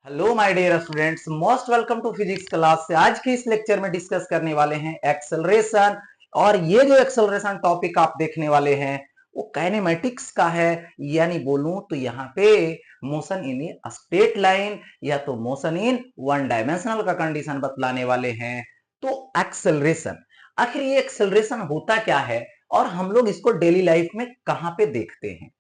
Hello my dear students, most welcome to physics class. से आज के इस लेक्चर में डिस्कस करने वाले हैं एक्सेलरेशन। और ये जो एक्सेलरेशन टॉपिक आप देखने वाले हैं वो काइनेमेटिक्स का है, यानी बोलूं तो यहाँ पे motion in a straight line या तो मोशन इन वन डायमेंशनल का कंडीशन बतलाने वाले हैं। तो एक्सेलरेशन, आखिर ये एक्सेलरेशन होता क्या है और हम लोग इसको डेली लाइफ में कहाँ पे देखते हैं?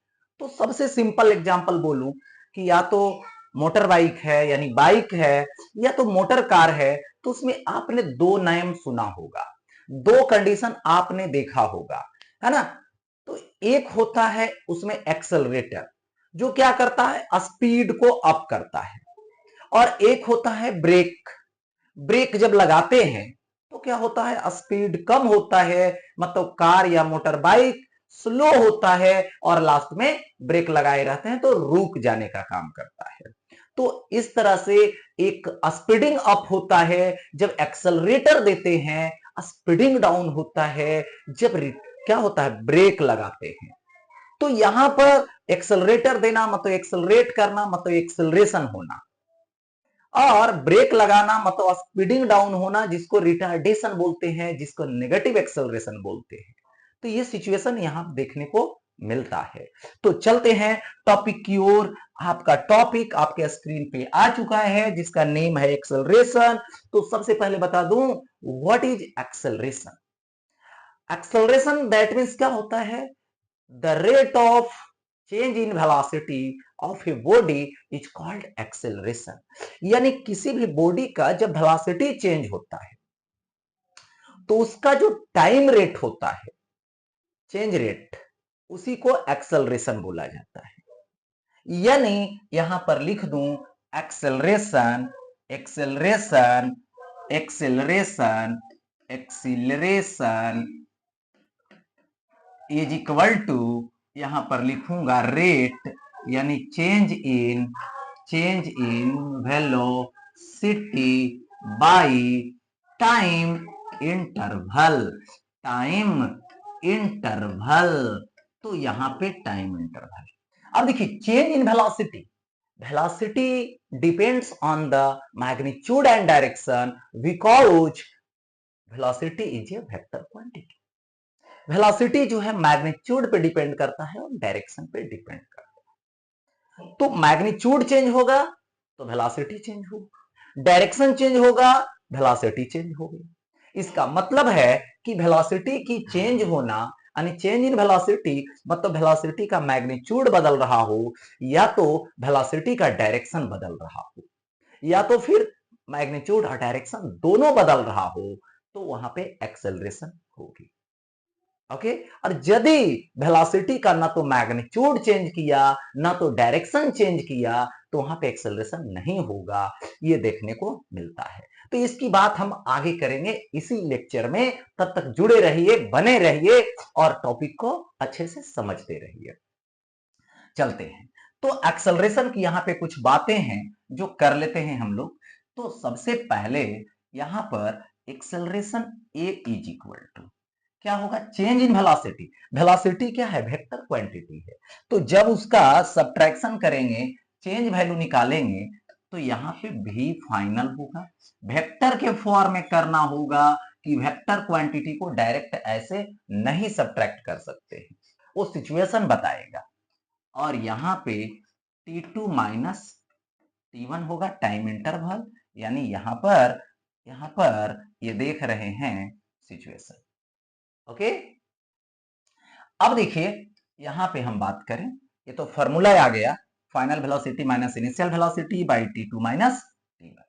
तो सबसे सिंपल एग्जांपल बोलूं कि या तो मोटर बाइक है यानी बाइक है या तो मोटर कार है, तो उसमें आपने दो नाम सुना होगा, दो कंडीशन आपने देखा होगा, है ना? तो एक होता है उसमें एक्सेलरेटर, जो क्या करता है, स्पीड को अप करता है। और एक होता है ब्रेक। ब्रेक जब लगाते हैं तो क्या होता है, स्पीड कम होता है, मतलब कार या मोटर बाइक स्लो होता है और लास्ट में ब्रेक लगाए रहते हैं तो रुक जाने का काम करता है। तो इस तरह से एक स्पीडिंग अप होता है जब एक्सेलरेटर देते हैं, स्पीडिंग डाउन होता है जब क्या होता है, ब्रेक लगाते हैं। तो यहां पर एक्सेलरेटर देना मतलब एक्सेलरेट करना, मतलब एक्सेलरेशन होना, और ब्रेक लगाना मतलब स्पीडिंग डाउन होना, जिसको रिटार्डेशन बोलते हैं, जिसको नेगेटिव एक्सेलरेशन बोलते हैं। तो ये सिचुएशन यहां देखने को मिलता है। तो चलते हैं टॉपिक की ओर। आपका टॉपिक आपके स्क्रीन पे आ चुका है जिसका नेम है एक्सेलरेशन। तो सबसे पहले बता दूं what is acceleration. Acceleration that means क्या होता है, the rate of change in velocity of a body is called acceleration. यानी किसी भी बॉडी का जब वेलोसिटी चेंज होता है तो उसका जो टाइम रेट होता है, चेंज रेट, उसी को एक्सेलरेशन बोला जाता है। यानी यहां पर लिख दूं acceleration, acceleration, acceleration, acceleration is equal to, यहां पर लिखूंगा रेट, यानी change in velocity by time interval, time interval. तो यहां पे टाइम इंटरवल। अब देखिए change in velocity, velocity depends on the magnitude and direction because velocity is a vector quantity. Velocity जो है मैग्नीट्यूड पे डिपेंड करता है और डायरेक्शन पे डिपेंड करता है। तो मैग्नीट्यूड चेंज होगा तो वेलोसिटी चेंज होगी, डायरेक्शन चेंज होगा, वेलोसिटी चेंज होगी। इसका मतलब है कि वेलोसिटी की चेंज होना, यानी चेंज इन वेलोसिटी मतलब वेलोसिटी का मैग्नीट्यूड बदल रहा हो, या तो वेलोसिटी का डायरेक्शन बदल रहा हो, या तो फिर मैग्नीट्यूड और डायरेक्शन दोनों बदल रहा हो, तो वहां पे एक्सेलरेशन होगी। ओके। और यदि वेलोसिटी का ना तो मैग्नीट्यूड चेंज किया ना तो डायरेक्शन चेंज किया तो वहां पे एक्सेलरेशन नहीं होगा, ये देखने को मिलता है। तो इसकी बात हम आगे करेंगे इसी लेक्चर में। तब तक जुड़े रहिए, बने रहिए और टॉपिक को अच्छे से समझते रहिए। चलते हैं। तो एक्सेलरेशन की यहां पे कुछ बातें हैं जो कर लेते हैं हम लोग। तो सबसे पहले यहां पर acceleration a is equal to क्या होगा, चेंज इन वेलोसिटी। वेलोसिटी क्या है, वेक्टर क्वांटिटी है। तो जब उसका सब्ट्रैक्शन करेंगे, चेंज वैल्यू निकालेंगे, तो यहाँ पे भी फाइनल होगा। वेक्टर के फॉर्म में करना होगा कि वेक्टर क्वांटिटी को डायरेक्ट ऐसे नहीं सब्ट्रैक्ट कर सकते हैं, वो सिचुएशन बताएगा। और यहाँ पे T2 माइनस T1 होगा टाइम इंटरवल, यानी यहां पर ये देख रहे हैं सिचुएशन। ओके। अब देखिए यहां पे हम बात करें, ये तो फॉर्मूला आ गया, final velocity minus initial velocity by T2 minus T1।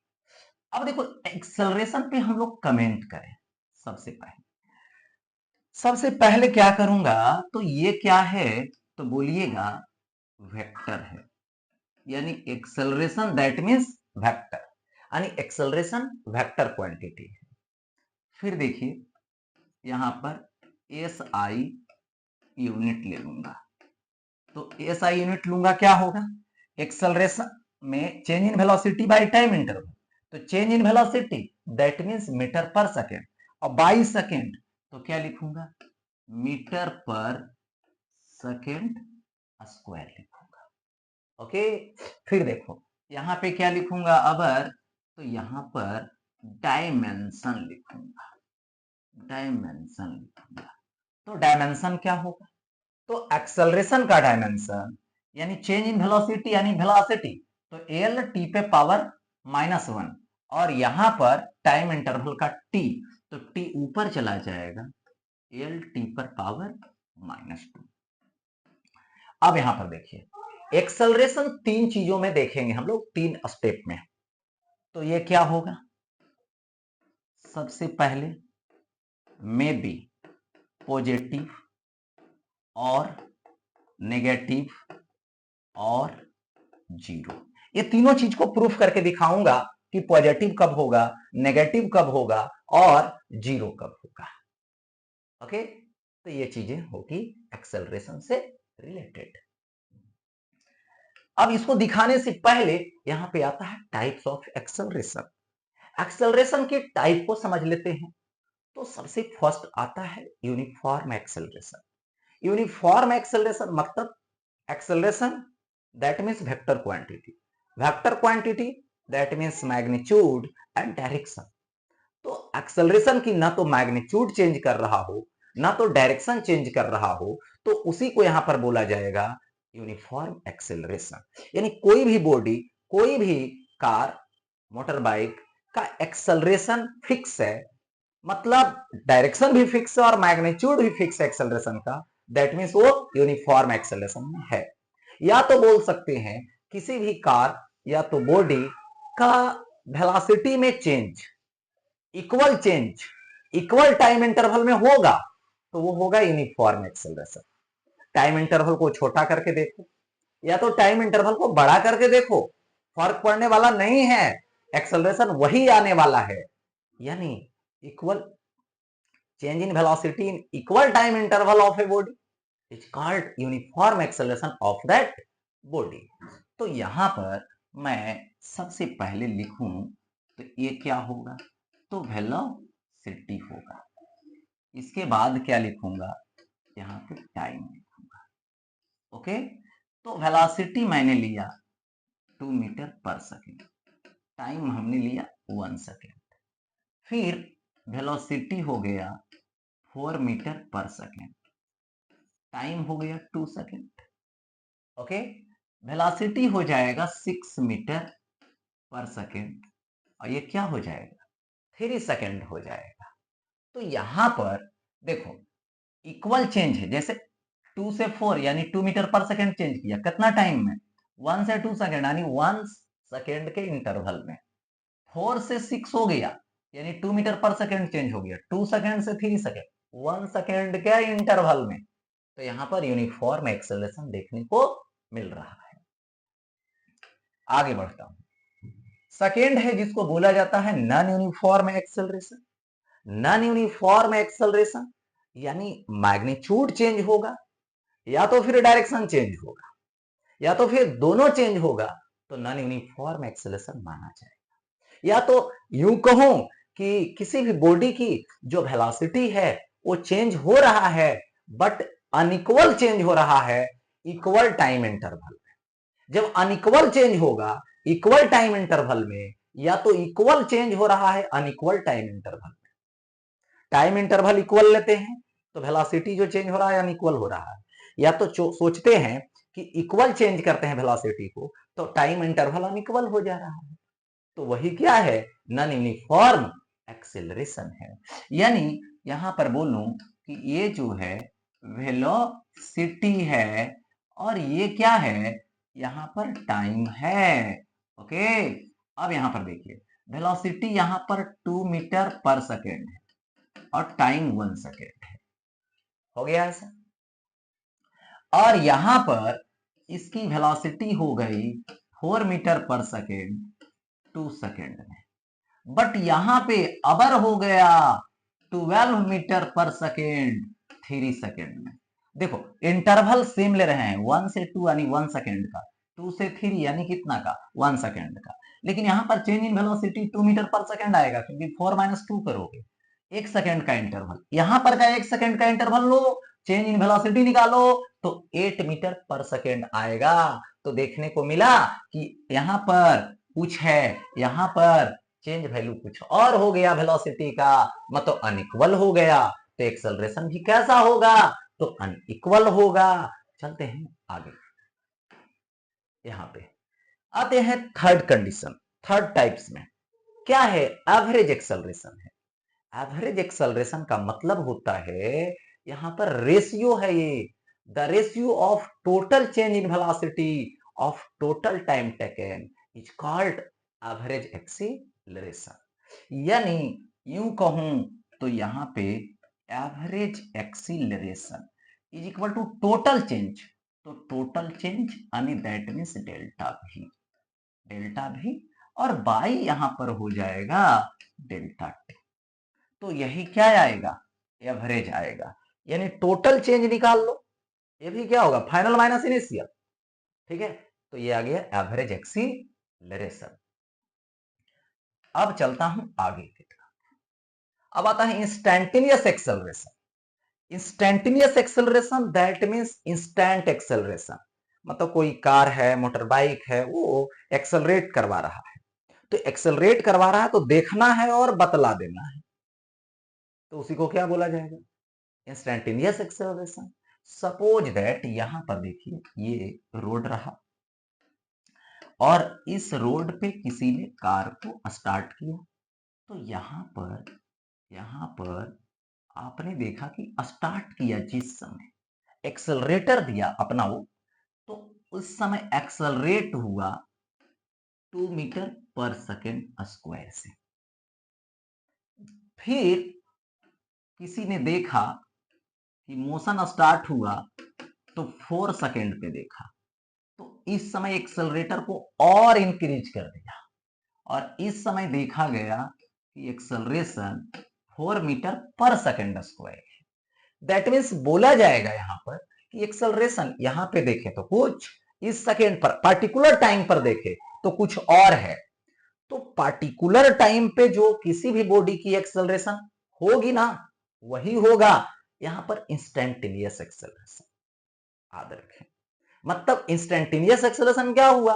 अब देखो एक्सेलरेशन पे हम लोग कमेंट करें। सबसे पहले क्या करूंगा, तो ये क्या है, तो बोलिएगा वेक्टर है, यानी एक्सेलरेशन दैट मींस वेक्टर, यानी एक्सेलरेशन वेक्टर क्वांटिटी है। फिर देखिए यहां पर एस आई यूनिट ले लूंगा। तो एस आई यूनिट लूंगा क्या होगा, एक्सेलरेशन में change in velocity by time interval. तो change in velocity that means metre per second, और बाई सेकेंड तो क्या लिखूंगा, मीटर पर सेकेंड स्क्वायर लिखूंगा। ओके। फिर देखो यहां पे क्या लिखूंगा अबर, तो यहां पर डायमेंशन लिखूंगा, डायमेंशन लिखूंगा। तो डायमेंशन क्या होगा, तो एक्सेलरेशन का डायमेंशन यानी चेंज इन वेलोसिटी यानी वेलोसिटी, तो एल टी पे पावर -1 और यहां पर टाइम इंटरवल का टी, तो टी ऊपर चला जाएगा, एल टी पर पावर -2। अब यहां पर देखिए एक्सेलरेशन तीन चीजों में देखेंगे हम लोग, तीन स्टेप में। तो ये क्या होगा, सबसे पहले मे बी पॉजिटिव और नेगेटिव और जीरो, ये तीनों चीज को प्रूफ करके दिखाऊंगा कि पॉजिटिव कब होगा, नेगेटिव कब होगा और जीरो कब होगा। ओके, तो ये चीजें होगी एक्सेलरेशन से रिलेटेड। अब इसको दिखाने से पहले यहां पे आता है टाइप्स ऑफ एक्सेलरेशन। एक्सेलरेशन के टाइप को समझ लेते हैं। तो सबसे फर्स्ट आता है यूनिफॉर्म एक्सेलरेशन। यूनिफॉर्म एक्सेलरेशन मतलब acceleration that means vector quantity, vector quantity that means magnitude and direction. तो एक्सेलरेशन की ना तो मैग्नीट्यूड चेंज कर रहा हो ना तो डायरेक्शन चेंज कर रहा हो, तो उसी को यहां पर बोला जाएगा यूनिफॉर्म एक्सेलरेशन। यानी कोई भी बॉडी, कोई भी कार, मोटर बाइक का एक्सेलरेशन फिक्स है, मतलब डायरेक्शन भी फिक्स है और मैग्नीट्यूड भी फिक्स है एक्सेलरेशन का, दैट मीन्स वो यूनिफॉर्म एक्सेलरेशन में है। या तो बोल सकते हैं किसी भी कार या तो बॉडी का वेलोसिटी में change, equal change equal time interval में होगा तो वो होगा यूनिफॉर्म एक्सेलरेशन। टाइम इंटरवल को छोटा करके देखो या तो टाइम इंटरवल को बड़ा करके देखो, फर्क पड़ने वाला नहीं है, एक्सेलरेशन वही आने वाला है। यानी equal change in velocity in equal time interval of a body is called uniform acceleration of that body। तो यहां पर मैं सबसे पहले लिखूं तो ये क्या होगा, तो वेलोसिटी होगा। इसके बाद क्या लिखूंगा, यहां पे टाइम लिखूंगा। ओके, तो वेलोसिटी मैंने लिया 2 मीटर पर सेकेंड, टाइम हमने लिया 1 सेकेंड, फिर वेलोसिटी हो गया 4 मीटर पर सेकेंड, टाइम हो गया 2 सेकेंड। ओके, वेलोसिटी हो जाएगा 6 मीटर पर सेकेंड और ये क्या हो जाएगा 3 सेकेंड हो जाएगा। तो यहां पर देखो इक्वल चेंज है, जैसे 2 से 4 यानी 2 मीटर पर सेकेंड चेंज किया, कितना टाइम में 1 से 2 सेकेंड यानी 1 सेकेंड के इंटरवल में। 4 से 6 हो गया यानी 2 मीटर पर सेकेंड चेंज हो गया, 2 सेकेंड से 3 सेकेंड 1 सेकेंड के इंटरवल में। तो यहां पर यूनिफॉर्म एक्सेलरेशन देखने को मिल रहा है। आगे बढ़ता हूं, सेकेंड है जिसको बोला जाता है non uniform acceleration. Non uniform acceleration यानी मैग्नीट्यूड चेंज होगा या तो फिर डायरेक्शन चेंज होगा या तो फिर दोनों चेंज होगा, तो नॉन यूनिफॉर्म एक्सेलरेशन माना जाएगा। या तो यूं कहूं कि किसी भी बॉडी की जो वेलोसिटी है वो चेंज हो रहा है बट अनइक्वल चेंज हो रहा है इक्वल टाइम इंटरवल में। जब अनइक्वल चेंज होगा इक्वल टाइम इंटरवल में, या तो इक्वल चेंज हो रहा है अनइक्वल टाइम इंटरवल में, टाइम इंटरवल इक्वल लेते हैं तो वेलोसिटी जो चेंज हो रहा है अनइक्वल हो रहा है, या तो सोचते हैं कि इक्वल चेंज करते हैं वेलोसिटी को तो टाइम इंटरवल अनइक्वल हो जा रहा है, तो वही क्या है नॉन यूनिफॉर्म एक्सेलरेशन है। यानी यहां पर बोलूं कि ये जो है वेलोसिटी है और ये क्या है, यहां पर टाइम है। ओके, अब यहां पर देखिए वेलोसिटी यहां पर 2 मीटर पर सेकेंड है और टाइम 1 सेकेंड है, हो गया ऐसा। और यहां पर इसकी वेलोसिटी हो गई 4 मीटर पर सेकेंड 2 सेकेंड में, बट यहां पे अबर हो गया 12 मीटर पर सेकेंड 3 सेकेंड में। देखो इंटरवल सेम ले रहे हैं, 1 से 2 यानी 1 सेकेंड का, 2 से 3 यानी कितना का 1 सेकेंड का, लेकिन यहां पर change in velocity 2 metre per second आएगा क्योंकि 4 - 2 करोगे, 1 सेकेंड का इंटरवल, यहां पर का 1 सेकेंड का interval low, change in velocity निकालो तो 8 मीटर पर सेकेंड आएगा। तो देखने को मिला कि यहां पर कुछ है, यहां पर चेंज वैल्यू कुछ और हो गया वेलोसिटी का, मतलब अनइक्वल हो गया। तो एक्सेलरेशन भी कैसा होगा, तो अनइक्वल होगा। चलते हैं आगे, यहां पे आते हैं थर्ड कंडीशन, थर्ड टाइप्स में। क्या है, एवरेज एक्सेलरेशन है। एवरेज एक्सेलरेशन का मतलब होता है, यहां पर रेशियो है ये, the ratio of total change in velocity of total time taken is called average acceleration. यानी यूं कहूं तो यहां पे average acceleration is equal to total change. तो टोटल चेंज यानी दैट मीन्स डेल्टा भी और बाई यहां पर हो जाएगा डेल्टा टी। तो यही क्या आएगा, एवरेज आएगा। यानी टोटल चेंज निकाल लो, ये भी क्या होगा, फाइनल माइनस इनिशियल। ठीक है, तो ये आ गया एवरेज एक्सीलरेशन। अब चलता हूं आगे की तरफ। अब आता है instantaneous acceleration. Instantaneous acceleration that means instant acceleration, मतलब कोई कार है, मोटर बाइक है, वो एक्सेलरेट करवा रहा है। तो एक्सेलरेट करवा रहा है तो देखना है और बतला देना है, तो उसी को क्या बोला जाएगा, इंस्टैंटेनियस एक्सेलरेशन। सपोज दैट यहां पर देखिए ये रोड रहा और इस रोड पे किसी ने कार को स्टार्ट किया। तो यहां पर आपने देखा कि स्टार्ट किया जिस समय, एक्सेलरेटर दिया अपना वो, तो उस समय एक्सेलरेट हुआ 2 मीटर पर सेकेंड स्क्वायर से। फिर किसी ने देखा कि मोशन स्टार्ट हुआ तो 4 सेकेंड पे देखा, तो इस समय एक्सेलरेटर को और इंक्रीज कर दिया और इस समय देखा गया कि acceleration 4 metre per second square है। दैट मीन्स बोला जाएगा यहां पर कि एक्सेलरेशन यहां पे देखे तो कुछ, इस सेकेंड पर पर्टिकुलर टाइम पर देखे तो कुछ और है। तो पार्टिकुलर टाइम पे जो किसी भी बॉडी की एक्सेलरेशन होगी ना, वही होगा यहां पर इंस्टैंटेनियस एक्सेलरेशन। याद रखें, मतलब इंस्टैंटेनियस एक्सेलरेशन क्या हुआ,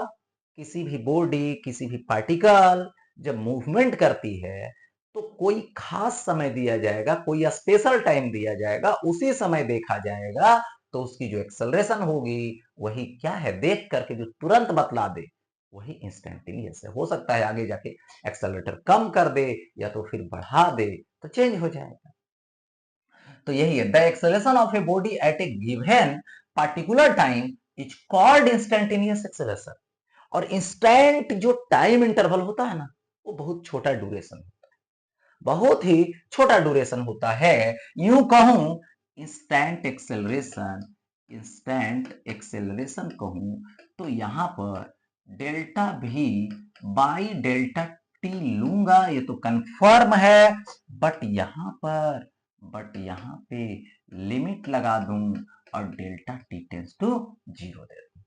किसी भी बॉडी, किसी भी पार्टिकल जब मूवमेंट करती है तो कोई खास समय दिया जाएगा, कोई स्पेशल टाइम दिया जाएगा, उसी समय देखा जाएगा, तो उसकी जो एक्सेलरेशन होगी वही क्या है, देख करके जो तुरंत बतला दे वही इंस्टेंटेनियस है। हो सकता है आगे जाके एक्सेलरेटर कम कर दे या तो फिर बढ़ा दे तो चेंज हो जाएगा। तो यही है, the acceleration of a body at A given particular time is called instantaneous acceleration. और इंस्टेंट जो टाइम इंटरवल होता है ना, वो बहुत छोटा ड्यूरेशन होता है, बहुत ही छोटा ड्यूरेशन होता है। यूं कहूं इंस्टेंट एक्सेलरेशन कहूं तो यहां पर डेल्टा भी बाई डेल्टा टी लूंगा, ये तो कंफर्म है। बट यहां पे लिमिट लगा दूं और डेल्टा टी टेंस टू 0 दे दूं।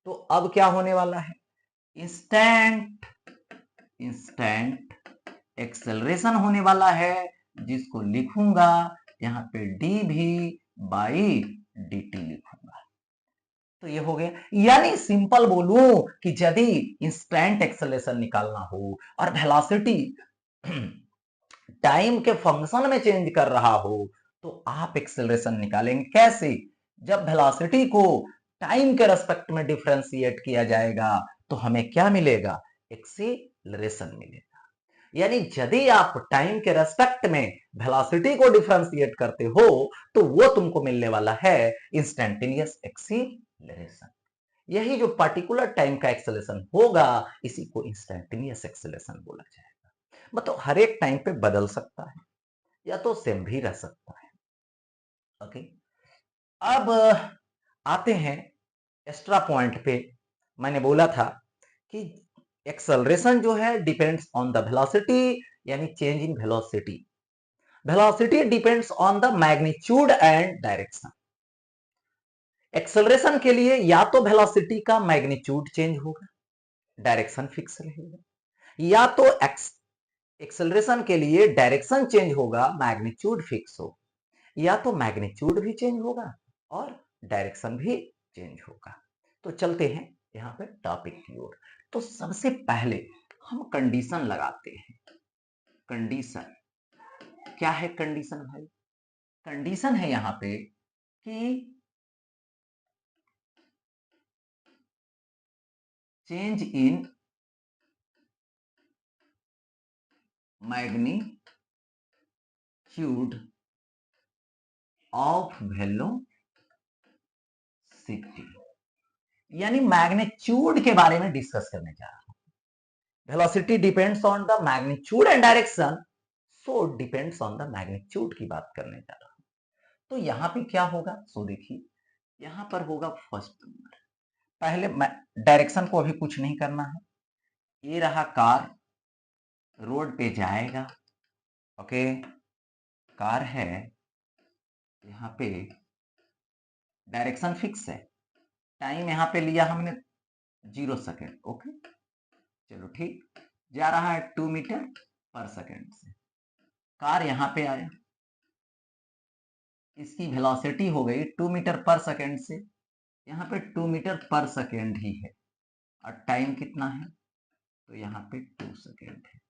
तो अब क्या होने वाला है, इंस्टेंट एक्सेलरेशन होने वाला है, जिसको लिखूंगा यहां पे डी भी बाई डी टी लिखूंगा। तो ये हो गया। यानी सिंपल बोलूं कि यदि इंस्टेंट एक्सेलरेशन निकालना हो और वेलोसिटी टाइम के फंक्शन में चेंज कर रहा हो तो आप एक्सेलरेशन निकालेंगे कैसे, जब वेलोसिटी को टाइम के रेस्पेक्ट में डिफरेंशिएट किया जाएगा तो हमें क्या मिलेगा, एक्सेलरेशन मिलेगा। यानी यदि आप टाइम के रेस्पेक्ट में वेलोसिटी को डिफरेंशिएट करते हो तो वो तुमको मिलने वाला है इंस्टेंटेनियस एक्सीलरेशन। यही जो पर्टिकुलर टाइम का एक्सेलरेशन होगा इसी को इंस्टेंटेनियस एक्सेलरेशन बोला जाएगा। मतलब हर एक टाइम पे बदल सकता है या तो सेम भी रह सकता है। ओके, अब आते हैं एक्स्ट्रा पॉइंट पे। मैंने बोला था कि एक्सेलरेशन जो है डिपेंड्स ऑन द वेलोसिटी, यानी change in velocity. Velocity depends on the magnitude and direction. Acceleration के लिए या तो वेलोसिटी का मैग्नीट्यूड चेंज होगा, डायरेक्शन फिक्स रहेगा, या तो एक्सेलरेशन के लिए डायरेक्शन चेंज होगा, मैग्नीट्यूड फिक्स हो, या तो मैग्नीट्यूड भी चेंज होगा और डायरेक्शन भी चेंज होगा। तो चलते हैं यहाँ पे टॉपिक की ओर। तो सबसे पहले हम कंडीशन लगाते हैं। कंडीशन क्या है? कंडीशन भाई, कंडीशन है यहाँ पे कि change in magnitude of velocity, यानी मैग्नीट्यूड के बारे में डिस्कस करने जा रहा हूं। Velocity depends on the magnitude and direction, so depends on the magnitude की बात करने जा रहा हूं। तो यहां पे क्या होगा? सो देखिए, यहां पर होगा फर्स्ट नंबर। पहले डायरेक्शन को अभी कुछ नहीं करना है। ये रहा कार, रोड पे जाएगा, ओके, कार है, यहाँ पे डायरेक्शन फिक्स है, टाइम यहाँ पे लिया हमने 0 सेकेंड, ओके, चलो ठीक, जा रहा है 2 मीटर पर सेकेंड से। कार यहाँ पे आया, इसकी वेलोसिटी हो गई 2 मीटर पर सेकेंड से, यहाँ पे 2 मीटर पर सेकेंड ही है, और टाइम कितना है? तो यहाँ पे 2 सेकेंड है,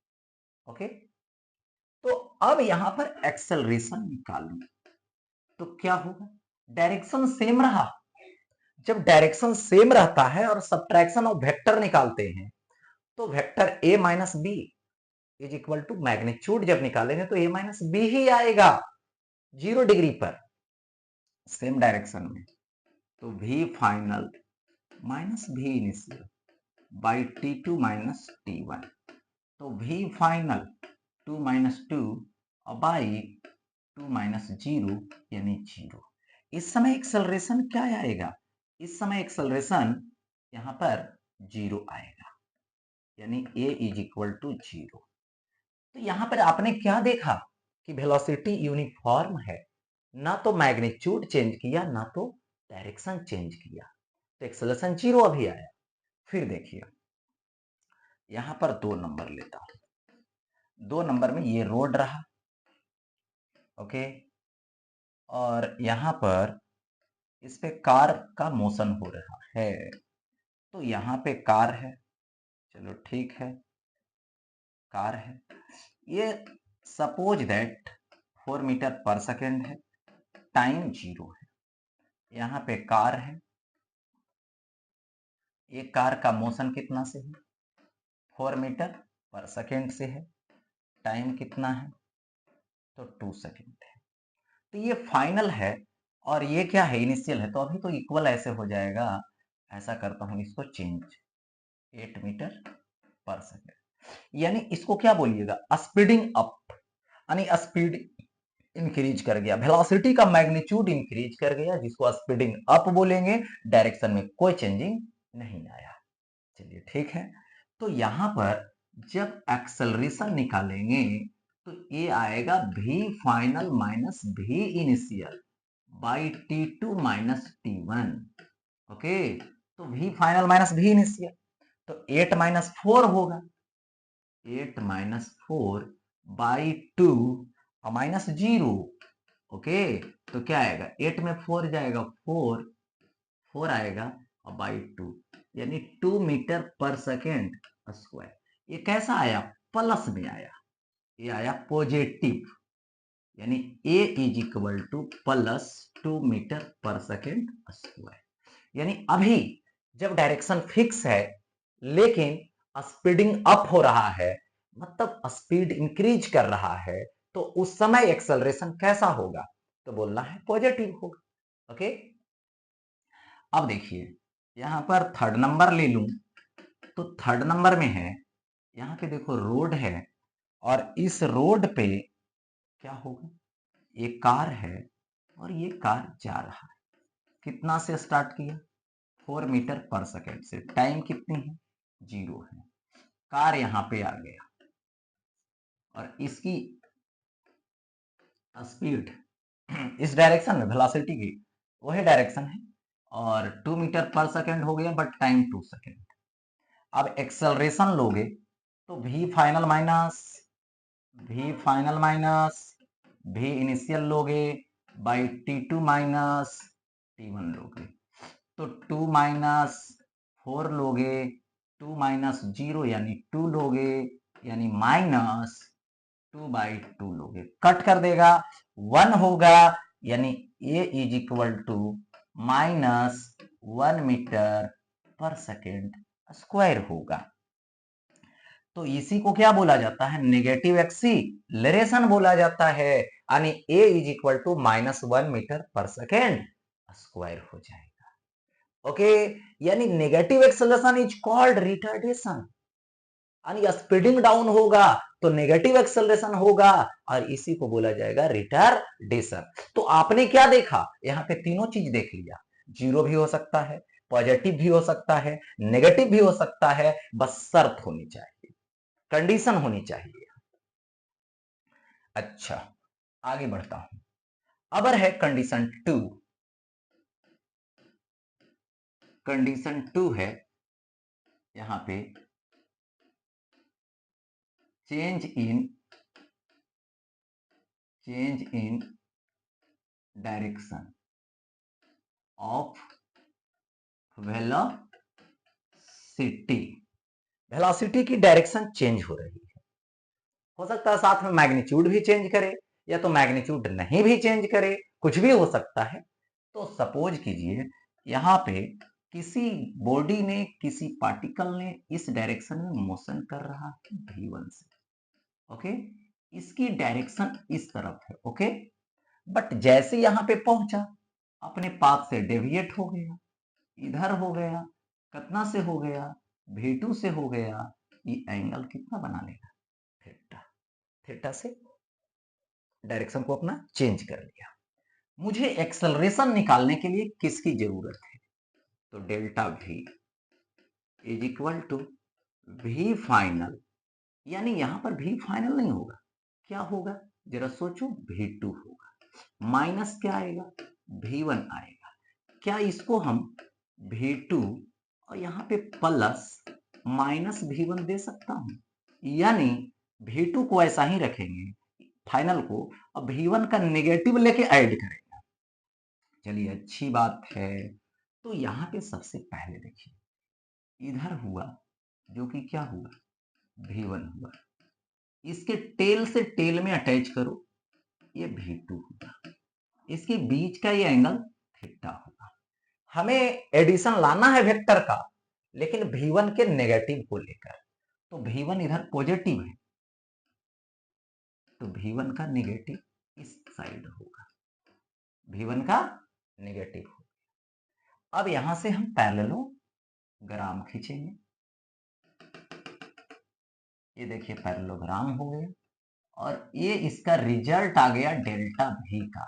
ओके। तो अब यहाँ पर एक्सेलरेशन निकालूं तो क्या होगा? डायरेक्शन सेम रहा। जब डायरेक्शन सेम रहता है और सब्ट्रैक्शन ऑफ वेक्टर निकालते हैं तो vector a minus b is equal to magnitude जब निकालेंगे तो a माइनस बी ही आएगा 0 डिग्री पर, सेम डायरेक्शन में। तो v final minus v initial by t2 minus t1, तो v final 2 minus 2 by 2 minus 0 यानी 0। इस समय एक्सेलरेशन क्या आएगा? इस समय एक्सेलरेशन यहां पर 0 आएगा, यानी a इज इक्वल टू 0। तो यहां पर आपने क्या देखा कि वेलोसिटी यूनिफॉर्म है, ना तो मैग्नीट्यूड चेंज किया ना तो डायरेक्शन चेंज किया, तो एक्सेलरेशन 0 अभी आया। फिर देखिए, यहां पर 2 नंबर लेता हूं। 2 नंबर में ये रोड रहा, ओके, और यहां पर इस पे कार का मोशन हो रहा है, तो यहां पे कार है, चलो ठीक है, कार है, ये suppose that 4 metre per second है, टाइम 0 है, यहाँ पे कार है, ये कार का मोशन कितना से है? 4 मीटर पर सेकेंड से है, टाइम कितना है? तो 2 सेकेंड है। तो ये फाइनल है और ये क्या है? इनिशियल है, तो अभी तो इक्वल ऐसे हो जाएगा। ऐसा करता हूं इसको चेंज, 8 मीटर पर सेकेंड, यानी इसको क्या बोलिएगा? स्पीडिंग अप, यानी स्पीड इंक्रीज कर गया, वेलोसिटी का मैग्नीट्यूड इंक्रीज कर गया, जिसको स्पीडिंग अप बोलेंगे। डायरेक्शन में कोई चेंजिंग नहीं आया। चलिए ठीक है, तो यहां पर जब एक्सेलरेशन निकालेंगे तो ये आएगा v final minus v initial by t2 minus t1, okay. तो v final minus v initial, तो 8 माइनस 4 होगा, 8 माइनस 4 बाई 2 माइनस 0, ओके। तो क्या आएगा? 8 में 4 जाएगा, 4 आएगा और बाई 2, यानी 2 मीटर पर सेकेंड स्क्वायर। ये कैसा आया? प्लस में आया, ये आया पॉजिटिव, यानी a is equal to plus 2 metre per second square. यानी अभी जब डायरेक्शन फिक्स है लेकिन स्पीडिंग अप हो रहा है, मतलब स्पीड इंक्रीज कर रहा है, तो उस समय एक्सेलरेशन कैसा होगा? तो बोलना है पॉजिटिव होगा, ओके। अब देखिए, यहां पर थर्ड नंबर ले लूं तो थर्ड नंबर में है, यहाँ पे देखो रोड है, और इस रोड पे क्या होगा? ये कार है और ये कार जा रहा है, कितना से स्टार्ट किया? 4 मीटर पर सेकेंड से, टाइम कितनी है? 0 है। कार यहाँ पे आ गया और इसकी स्पीड इस डायरेक्शन में वेलोसिटी की वही डायरेक्शन है, और 2 मीटर पर सेकेंड हो गया, बट टाइम 2 सेकेंड। अब एक्सेलरेशन लोगे तो v final minus v initial लोगे बाई t2 माइनस t1 लोगे, तो 2 माइनस 4 लोगे, 2 माइनस 0 यानी 2 लोगे, यानी माइनस 2/2 लोगे, कट कर देगा, 1 होगा, यानी a is equal to minus 1 metre per second square होगा। तो इसी को क्या बोला जाता है? नेगेटिव एक्सीलरेशन बोला जाता है, यानी a is equal to minus 1 metre per second square हो जाएगा। ओके, यानी negative acceleration is called retardation, यानी स्पीडिंग डाउन होगा तो नेगेटिव एक्सेलरेशन होगा, और इसी को बोला जाएगा रिटार्डेशन। तो आपने क्या देखा? यहाँ पे तीनों चीज देख लिया, जीरो भी हो सकता है, पॉजिटिव भी हो सकता है, नेगेटिव भी हो सकता है, बस शर्त होनी चाहिए, कंडीशन होनी चाहिए। अच्छा, आगे बढ़ता हूं। अब है कंडीशन 2। कंडीशन 2 है यहां पे change in direction of velocity की डायरेक्शन चेंज हो रही है। हो सकता है साथ में मैग्नीट्यूड भी चेंज करे, या तो मैग्नीट्यूड नहीं भी चेंज करे, कुछ भी हो सकता है। तो सपोज कीजिए यहां पे किसी बॉडी ने, किसी पार्टिकल ने इस डायरेक्शन में मोशन कर रहा है v1 से, ओके, इसकी डायरेक्शन इस तरफ है, ओके, बट जैसे यहां पे पहुंचा अपने पाथ से डेविएट हो गया, इधर हो गया, कितना से हो गया? v2 से हो गया। ये एंगल कितना बना लेगा? थीटा। थीटा से डायरेक्शन को अपना चेंज कर लिया। मुझे एक्सेलरेशन निकालने के लिए किसकी जरूरत है? तो delta v is equal to v final, यानी यहां पर v फाइनल नहीं होगा, क्या होगा जरा सोचो, v2 होगा, माइनस क्या आएगा? v1 आएगा। क्या इसको हम v2 और यहाँ पे प्लस माइनस v1 दे सकता हूं? यानी v2 को ऐसा ही रखेंगे फाइनल को, और v1 का नेगेटिव लेके ऐड करेंगे। चलिए अच्छी बात है। तो यहाँ पे सबसे पहले देखिए इधर हुआ जो कि क्या हुआ? v1 हुआ, इसके टेल से टेल में अटैच करो, ये v2 हुआ, इसके बीच का ये एंगल थीटा होगा। हमें एडिशन लाना है वेक्टर का, लेकिन v1 के नेगेटिव को लेकर, तो v1 इधर पॉजिटिव है, तो v1 का नेगेटिव इस साइड होगा, v1 का नेगेटिव होगा। अब यहां से हम पैरेललोग्राम खींचेंगे, ये देखिए पैरेललोग्राम हो गया, और ये इसका रिजल्ट आ गया डेल्टा v का,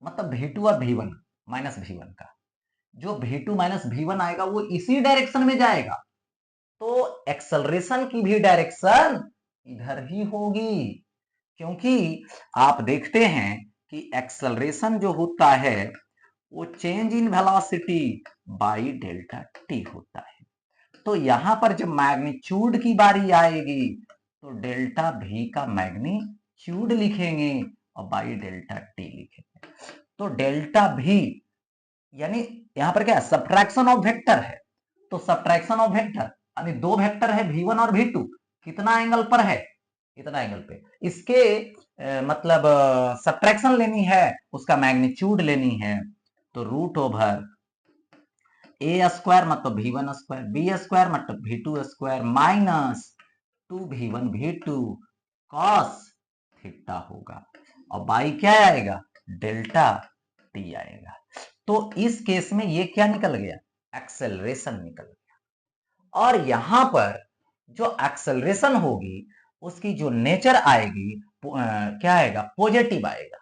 मतलब v2 और v1 माइनस v1 का। जो v2 माइनस v1 आएगा वो इसी डायरेक्शन में जाएगा, तो एक्सेलरेशन की भी डायरेक्शन इधर ही होगी, क्योंकि आप देखते हैं कि एक्सेलरेशन जो होता है वो change in velocity by delta T होता है। तो यहां पर जब मैग्नीट्यूड की बारी आएगी तो डेल्टा v का मैग्नीट्यूड लिखेंगे और बाई डेल्टा टी लिखेंगे। तो डेल्टा v यानी यहां पर क्या है? सब्ट्रैक्शन ऑफ वेक्टर है, तो सब्ट्रैक्शन ऑफ वेक्टर यानी दो वेक्टर है v1 और v2, कितना एंगल पर है? इतना एंगल पे। इसके मतलब सब्ट्रैक्शन लेनी है, उसका मैग्नीट्यूड लेनी है, तो रूट ओवर ए स्क्वायर मतलब v1 स्क्वायर, बी स्क्वायर मतलब v2 square minus 2v1 v2 cos theta होगा, और बाई क्या आएगा? डेल्टा टी आएगा। तो इस केस में ये क्या निकल गया? एक्सेलरेशन निकल गया। और यहां पर जो एक्सेलरेशन होगी उसकी जो नेचर आएगी क्या आएगा? पॉजिटिव आएगा।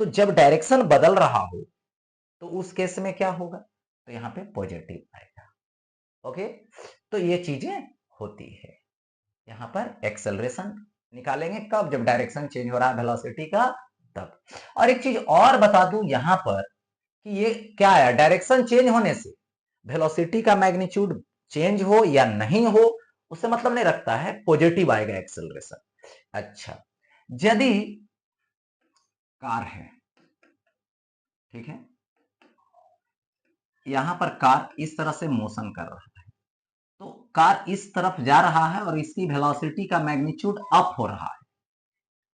तो जब डायरेक्शन बदल रहा हो तो उस केस में क्या होगा? तो यहाँ पे पॉजिटिव आएगा। ओके, तो ये चीजें होती है। यहाँ पर एक्सेलरेशन निकालेंगे कब? जब डायरेक्शन चेंज हो रहा है वेलोसिटी का, तब। और एक चीज और बता दूं यहाँ पर कि ये क्या है, डायरेक्शन चेंज होने से वेलोसिटी का मैग्नीट्यूड चेंज हो या नहीं हो उससे मतलब नहीं रखता है, पॉजिटिव आएगा एक्सेलरेशन। अच्छा, यदि कार है, ठीक है, यहां पर कार इस तरह से मोशन कर रहा है, तो कार इस तरफ जा रहा है और इसकी वेलोसिटी का मैग्नीट्यूड अप हो रहा है,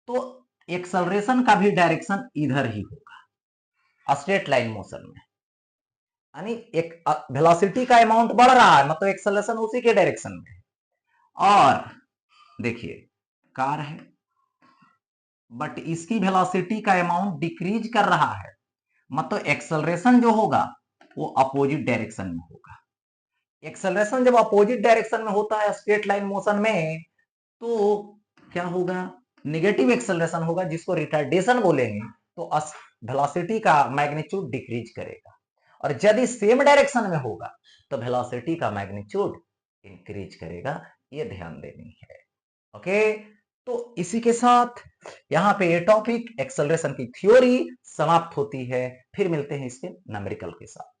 तो एक्सेलरेशन का भी डायरेक्शन इधर ही होगा स्ट्रेट लाइन मोशन में, यानी एक वेलोसिटी का अमाउंट बढ़ रहा है, मतलब एक्सेलरेशन उसी के डायरेक्शन में है। और देखिए कार है बट इसकी वेलोसिटी का अमाउंट डिक्रीज कर रहा है, मतलब एक्सेलरेशन जो होगा वो अपोजिट डायरेक्शन में होगा। एक्सेलरेशन जब अपोजिट डायरेक्शन में होता है स्ट्रेट लाइन मोशन में, तो क्या होगा, नेगेटिव एक्सेलरेशन होगा, जिसको रिटार्डेशन बोलेंगे। तो वेलोसिटी का मैग्नीट्यूड डिक्रीज करेगा, और यदि सेम डायरेक्शन में होगा तो वेलोसिटी का मैग्नीट्यूड इंक्रीज करेगा। ये ध्यान देनी है। ओके, तो इसी के साथ यहां पे ये टॉपिक एक्सेलरेशन की थ्योरी समाप्त होती है। फिर मिलते हैं इसके न्यूमेरिकल के साथ।